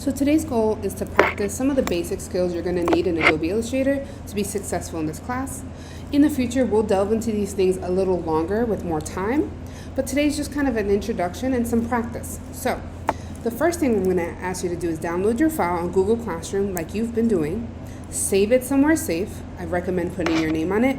So today's goal is to practice some of the basic skills you're going to need in Adobe Illustrator to be successful in this class. In the future, we'll delve into these things a little longer with more time, but today's just kind of an introduction and some practice. So the first thing I'm going to ask you to do is download your file on Google Classroom like you've been doing, save it somewhere safe. I recommend putting your name on it.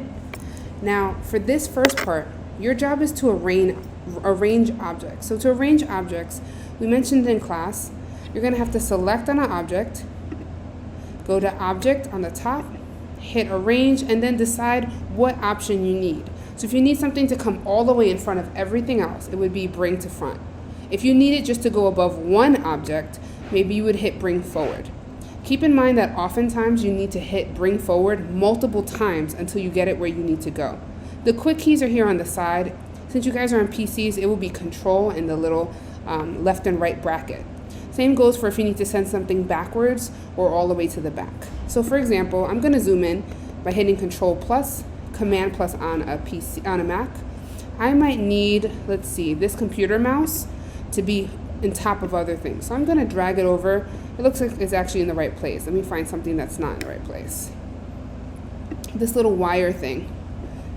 Now, for this first part, your job is to arrange objects. So to arrange objects, we mentioned in class, you're going to have to select on an object, go to Object on the top, hit Arrange, and then decide what option you need. So if you need something to come all the way in front of everything else, it would be Bring to Front. If you need it just to go above one object, maybe you would hit Bring Forward. Keep in mind that oftentimes you need to hit Bring Forward multiple times until you get it where you need to go. The quick keys are here on the side. Since you guys are on PCs, it will be Control in the little left and right bracket. Same goes for if you need to send something backwards or all the way to the back. So for example, I'm going to zoom in by hitting Control plus, Command plus on a Mac. I might need, let's see, this computer mouse to be in top of other things. So I'm going to drag it over. It looks like it's actually in the right place. Let me find something that's not in the right place. This little wire thing,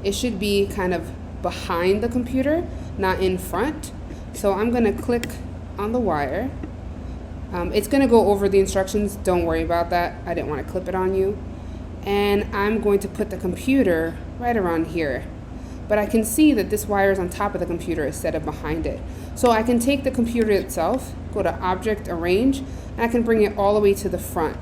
it should be kind of behind the computer, not in front. So I'm going to click on the wire. It's going to go over the instructions. Don't worry about that. I didn't want to clip it on you. And I'm going to put the computer right around here. But I can see that this wire is on top of the computer instead of behind it. So I can take the computer itself, go to Object, Arrange, and I can bring it all the way to the front.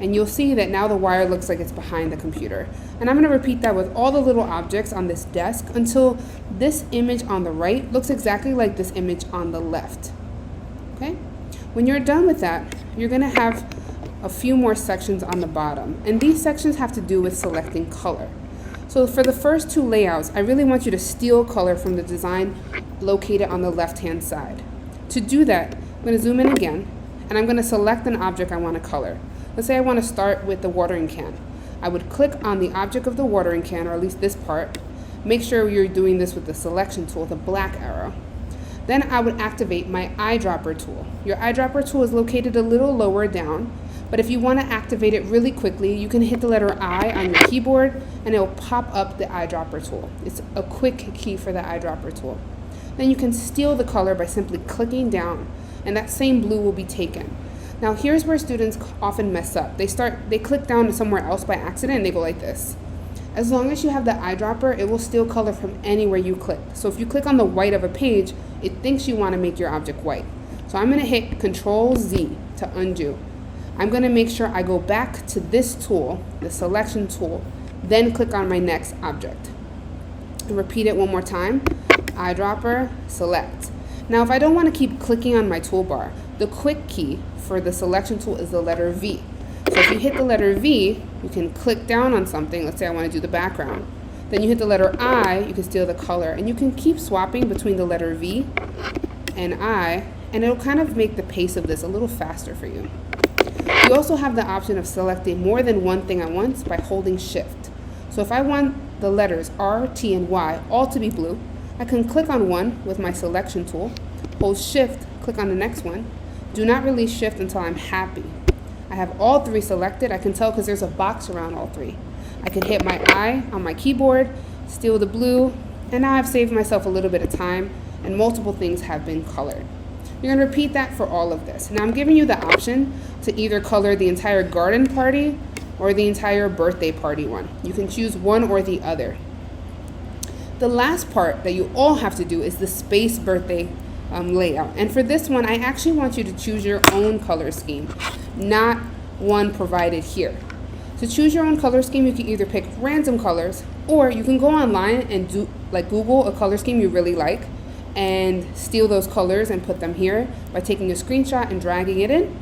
And you'll see that now the wire looks like it's behind the computer. And I'm going to repeat that with all the little objects on this desk until this image on the right looks exactly like this image on the left. Okay? When you're done with that, you're going to have a few more sections on the bottom. And these sections have to do with selecting color. So for the first two layouts, I really want you to steal color from the design located on the left-hand side. To do that, I'm going to zoom in again, and I'm going to select an object I want to color. Let's say I want to start with the watering can. I would click on the object of the watering can, or at least this part. Make sure you're doing this with the selection tool, the black arrow. Then I would activate my eyedropper tool. Your eyedropper tool is located a little lower down, but if you want to activate it really quickly, you can hit the letter I on your keyboard and it will pop up the eyedropper tool. It's a quick key for the eyedropper tool. Then you can steal the color by simply clicking down, and that same blue will be taken. Now here's where students often mess up. They click down to somewhere else by accident and they go like this. As long as you have the eyedropper, it will steal color from anywhere you click. So if you click on the white of a page, it thinks you want to make your object white. So I'm going to hit Control Z to undo. I'm going to make sure I go back to this tool, the selection tool, then click on my next object. And repeat it one more time. Eyedropper, select. Now if I don't want to keep clicking on my toolbar, the quick key for the selection tool is the letter V. So if you hit the letter V, you can click down on something. Let's say I want to do the background. Then you hit the letter I, you can steal the color. And you can keep swapping between the letter V and I, and it'll kind of make the pace of this a little faster for you. You also have the option of selecting more than one thing at once by holding Shift. So if I want the letters R, T, and Y all to be blue, I can click on one with my selection tool, hold Shift, click on the next one. Do not release Shift until I'm happy. I have all three selected. I can tell because there's a box around all three. I can hit my I on my keyboard, steal the blue, and now I've saved myself a little bit of time and multiple things have been colored. You're going to repeat that for all of this. Now I'm giving you the option to either color the entire garden party or the entire birthday party one. You can choose one or the other. The last part that you all have to do is the space birthday layout. And for this one, I actually want you to choose your own color scheme, not one provided here. To choose your own color scheme, you can either pick random colors, or you can go online and Google a color scheme you really like and steal those colors and put them here by taking a screenshot and dragging it in.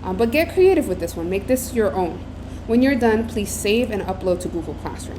But get creative with this one. Make this your own. When you're done, please save and upload to Google Classroom.